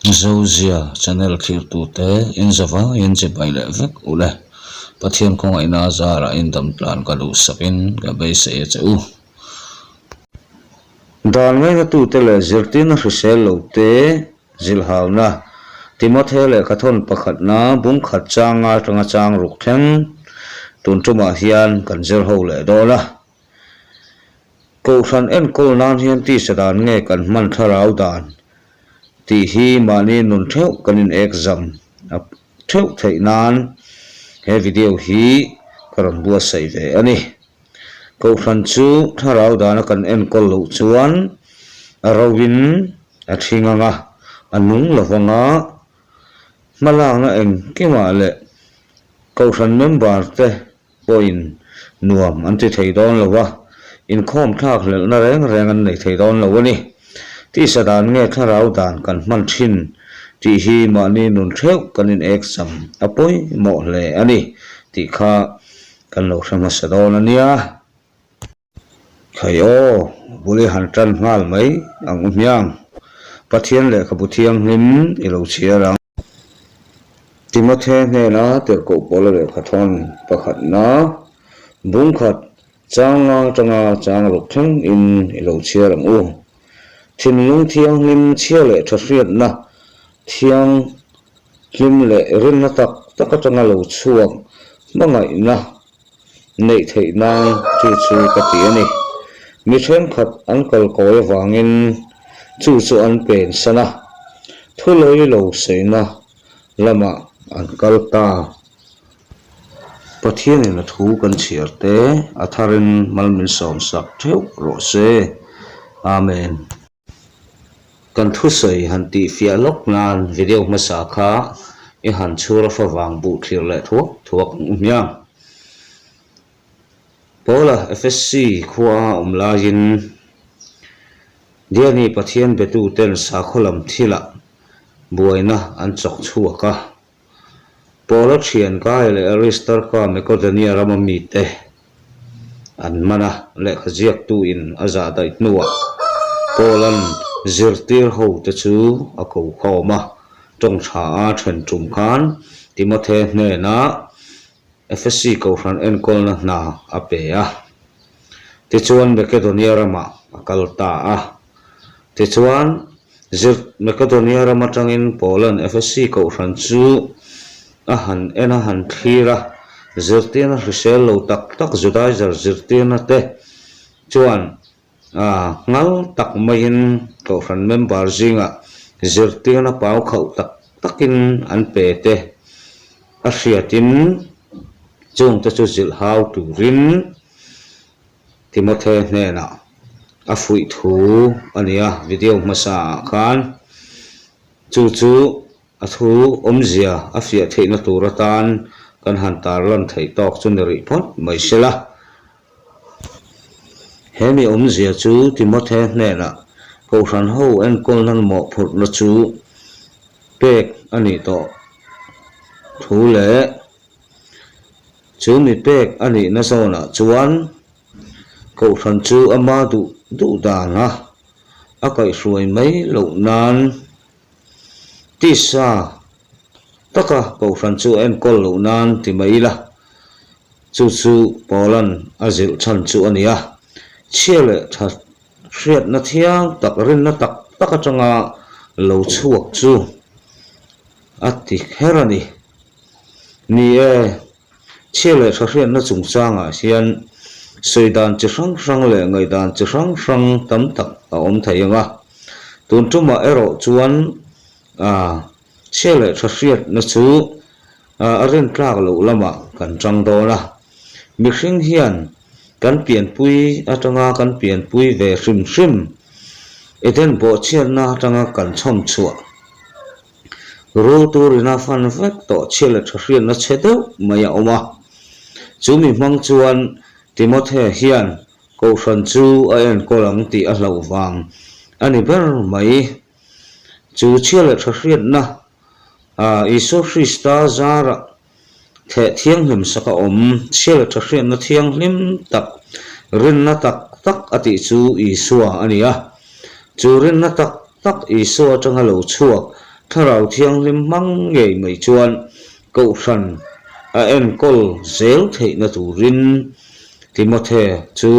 Zozia channel khir tu te in zawa in je bai le vek ule pathian ko ngai na zara in dam plan ka lu sapin ka bai se che u dan ngai na tu te le zirtin hrisel lo te zilhauna timothe le kathon pakhat na bung khat changa tanga chang ruk theng tun tuma hian kan zer ho le dola ko san en kol nan hian ti sadan nge kan man tharau dan ti hi mani nun theu kanin exam theu thei nan he video hi karon bua sai ve ani ko san chu tharau dan kan en kol lo chuan arawin a thinganga anung lawanga malanga eng kema le ko san member te point nuam anti thei don lawa in khom thak le na reng reng an nei thei don lawani ti sadan nge tharau dan kan man thin ti hi mani nun theu kanin exam apoi mo le ani ti kha kan lo sama sadon ania khayo buli han tan ngal mai ang umyang pathian le khabuthiang hlim ilo chiarang timothe ne na ter ko pole le khathon pakhat na bung khat changa chang ruk theng in ilo chiarang u thin lung thiang hlim chia le thriat na thiang hlim le rin na tak changa lo chuak mangai na nei thei na chu ka ti ani mi then khat uncle koi wangin chu an pen sana thuloi lo seina lama uncle ta pathian in thu kan chiarte atharin malmin som sak theu ro se amen kan thu sei han ti fia lok nan video masa kha e han chura fa wang bu thlir le thuak umyang pola fsc khuwa umlain diani pathian betu ten sa kholam thila buaina an chok chuaka pola thian ka le register ka mekodania ramami te an mana le khajiak tu in aza dai nuwa polan zirtir ho te chu a ko khoma tong tha a then tum khan timothe ne na fsc ko ran en kol na ape a ti chuan mekodania rama akalta a ti chuan zir mekodania rama tangin polan fsc ko ran chu a han thira zirtina hrisel lo tak judai zirtina te chuan ngal tak main ko ran member zinga zirtina pau khau takin an pe te a hriatin chung te chu zil hau turin timothe ne na a fui thu ania video masa khan chu a thu omzia a fia theina turatan kan han tar lan thei tok chun ri phot mai sela hemi omzia chu timothe ne na ko ran ho en kol nan mo phut na chu pek ani to thu le chu mi pek ani na zona chuan ko ran chu ama du dan ha a kai hruai mai lo nan ti sa taka ko ran chu en kol lo nan ti mai la chu polan azil chan chu ania chiale tha hriat na thiang tak rin na tak atanga lo chuak chu ati herani ni e chiale tha hriat na chung changa hian soidan chi sang le ngai dan chi sang tam tak a om thaianga tun tuma ero chuan chiale tha hriat na chu a ren tlak lo lama kan tang do la mi hring hian kan pian pui atanga kan pian pui ve hrim eten bo chian na atanga kan chom chua ro turina fan vek to chiale tha hriat na chedeu maya oma chumi mang chuan timothe hian ko ran chu a en kolang ti a hlo wang ani ber mai chu chiale tha hriat na isu Krista zara the thiang hlim saka om chiale tha hriat na thiang hlim tak rin na tak ati chu isua ania chu rin na tak isua tanga lo chuak tharau thiang lim mang nge mai chuan ko hran a en kol zel theina turin Timothy chu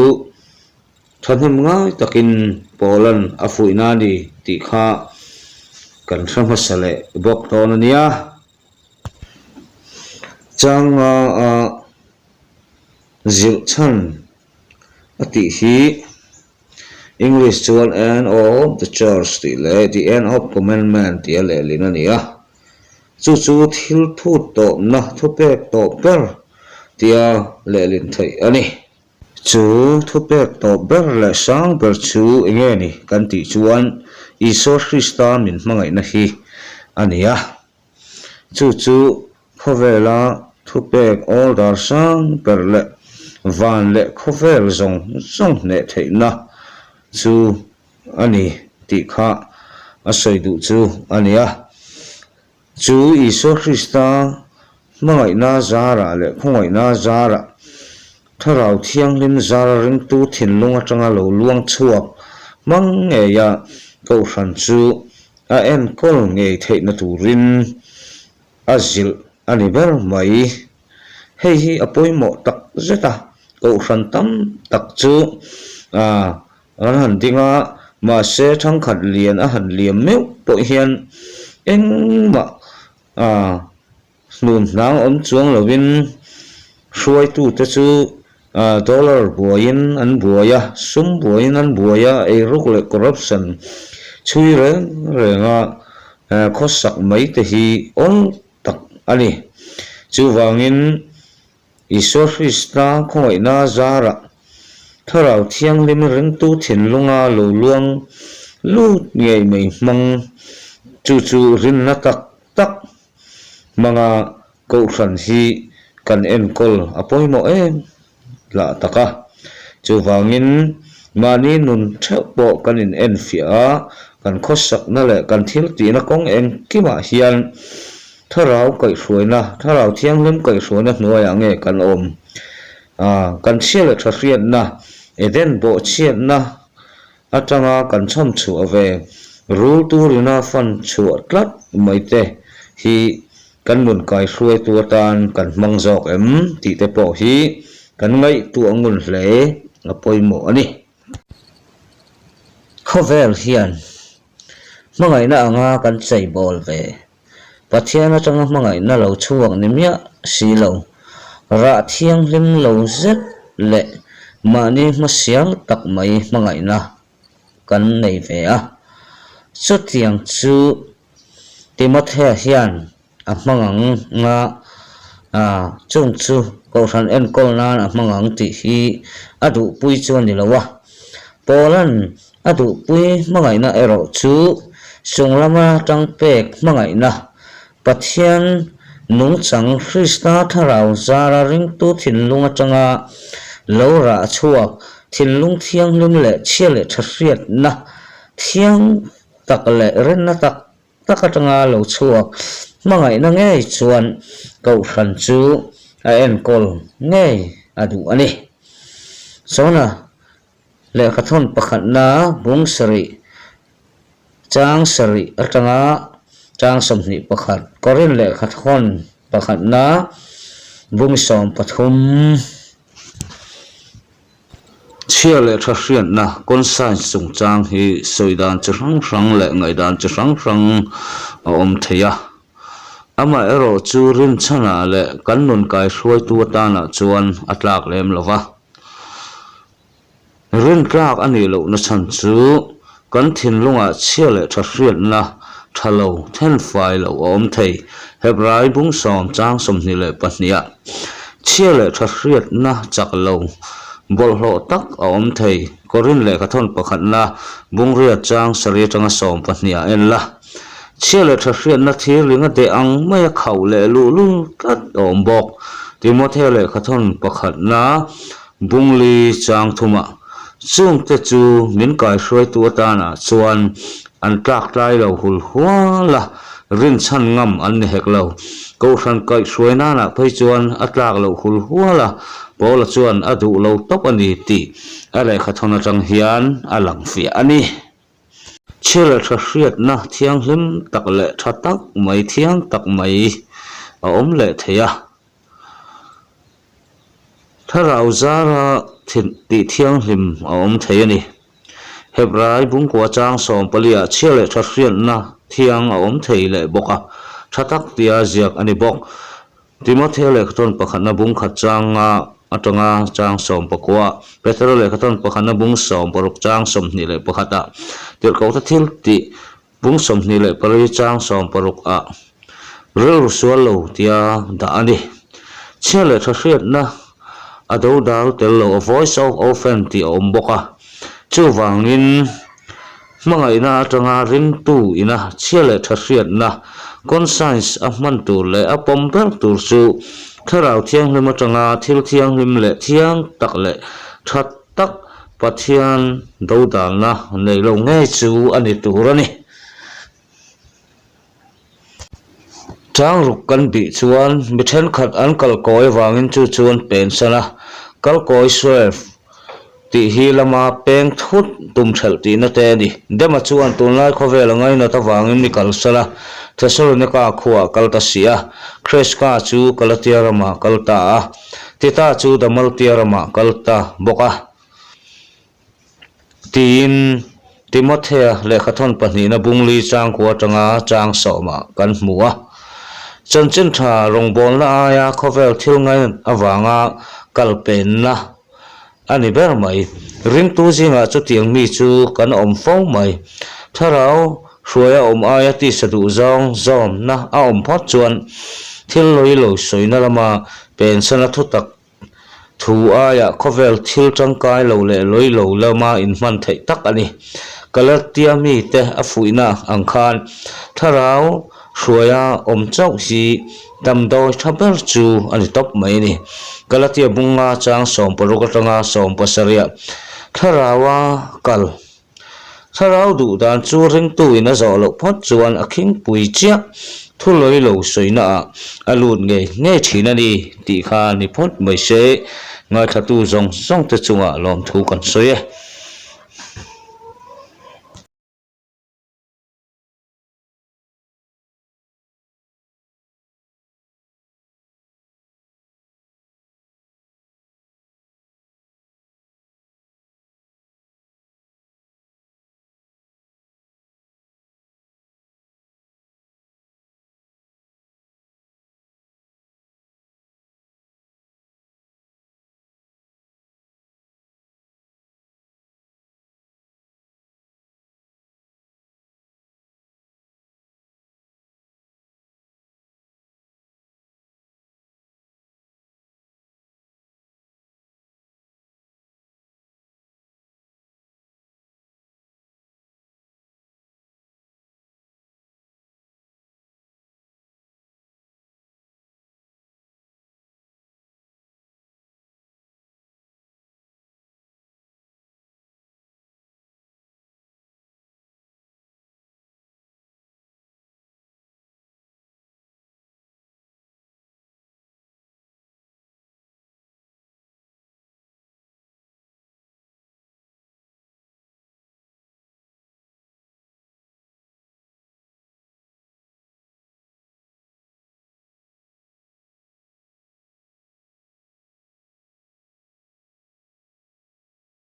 thanem ngai takin Poland a fuina ni ti kha kan thama sale bok ton ania changa a zil chan ati hi English chuan end of the church ti le the end of commandment ti le lina nia chu thil phut to na thupek to per tia le lin thei ani chu thupek to ber le sang ber chu enge ni kan ti chuan Isor Krista min mangai na hi ania chu khovela thupek all dar sang ber le van le khovel zong ne theina chu ani ti kha asoi du chu ania chu Isor Krista mangai na zara le khongai na zara tharau thiang lim zara ring tu thinlung atanga lo luang chuak mang nge ya ko hran chu a en kol nge theina turin azil ani ber mai hei hi apoimo tak zeta ko hran tam tak chu an han dinga ma se thang khat lian a han liam meu po hian engma nun nang om chuang lovin hruai tu te chu dollar buain an buaya sum buain an buaya e ruk le corruption chui renga khosak mai te hi on tak ani chu wangin Isor Krista khoi na zara tharau thiang lim ring tu thinlunga lo luang lu nge mai mang chu rin na tak manga ko hran hi kan en kol apoimo em la taka chu wangin mani nun thepo kan in en fia kan khosak na le kan thil ti na kong en kima hian tharau kai hruina tharau thiang lim kai hruina hnuai ange kan om kan chial tharian na eden bo chiat na atanga kan cham chu ave rul turina fan chu tlat mai te hi kan mun kai hruai tu tan kan mangjok em ti te po hi kan ngai tu angun hle apoimo ani khovel hian mangai na anga kan chei bol ve pathian atanga mangai na lo chuak nimya si lo ra thiang lim lo zet le mani masiang tak mai mangai na kan nei ve a chu tiang chu Timothy hian a mangang nga chung chu ko ran en kol nan a mangang ti hi adu pui chuan ni lowa Poland adu pui mangai na ero chu sunglama tang pek mangai na pathian nung chang Krista tharau zara ring tu thinlung atanga lora chuak thinlung thiang lim le chiale thariat na thiang tak le ren na tak atanga lo chuak mangai na nge chuan ko hran chu a en kol nge adu ani sona le khathon pakhat na bung sari chang sari atanga chang somni pakhat korin le khathon pakhat na bung som pathum chiale tharian na konsan sung chang hi soidan chrang le ngaidan chrang om theya ama ero chu rin chana le kan nun kai hruai tu atana chuan atlak lem lova rin tlak ani lo na chan chu kan thinlunga chiale tharian na thalo then fai lo om thei hebrai bung som chang somni le pahnia chiale thariat na chak lo bol ho tak om thei korin le khathon pakhat na bung ria chang sari tanga som pahnia en la chiale thariat na thir linga de ang mai khau le lu tat om bok Timothy le khathon pakhat na bungli chang thuma chung te chu min kai hruai tu atana chuan an tlak tlai lo hul huala rin chan ngam an hek lo ko hran kai hruai na phei chuan atlak lo hul huala pola chuan adu lo top ani ti ale khathona tang hian alang fi ani chile tha hriat na thiang hlim tak le tha tak mai thiang tak mai a om le theya tharau zara ti thiang hlim a om thei ani hebrai bung kwa chang som palia chile tha hriat na thiang a om thei le boka tha tak tia ziak ani bok Timothy le khaton pakhat na bung khat changa atanga chang som pakwa Petro le khaton pakhat na bung som paruk chang som ni le pakhata tir ko ta thil ti bung som ni le pari chang som paruk a rel sualo tia da ani chele tha hriat na ado dal tel lo voice of often ti om boka chu wangin mangai na atanga ring tu ina chele tha hriat na conscience a man tu le a pom per tur chu tharau thiang hlim atanga thil thiang hlim le thiang tak le that tak pathian do dal na nei lo nge chu ani turani chang ruk kan bi chuan mi then khat an kal koi wangin chu chuan pen sana kal koi swerf ti hi lama peng thut tum thal ti na te ni dema chuan tun lai khovel ngai na ta wangin ni kal sala Thessalonica khuwa kalta sia Kreska chu kalatiarama kalta tita chu damal tiarama kalta boka tin Timothea le khathon pani na bungli chang kwa tanga chang soma kan hmuwa chanchin tha rongbol na aya khovel thil ngai awanga kalpen na ani ber mai ring tu jinga chu tiang mi chu kan om fo mai tharau hruaya om aya ti sadu zong zom na a om phot chuan thil loi lo soina lama pen sana thu tak thu aya khovel thil tangkai lo le loi lo lama in man thei tak ani kalatia mi te a fuina angkhan tharau hruaya om chau hi damdo thaber chu ani top mai ni kalatia bunga chang som parukatanga som pasaria tharawa kal tharau du dan chu ring tu ina zo lo phot chuan akhing pui chia thuloi lo soina alun nge thina ni ti kha ni phot mai se ngai thatu zong zong te chunga lom thu kan soye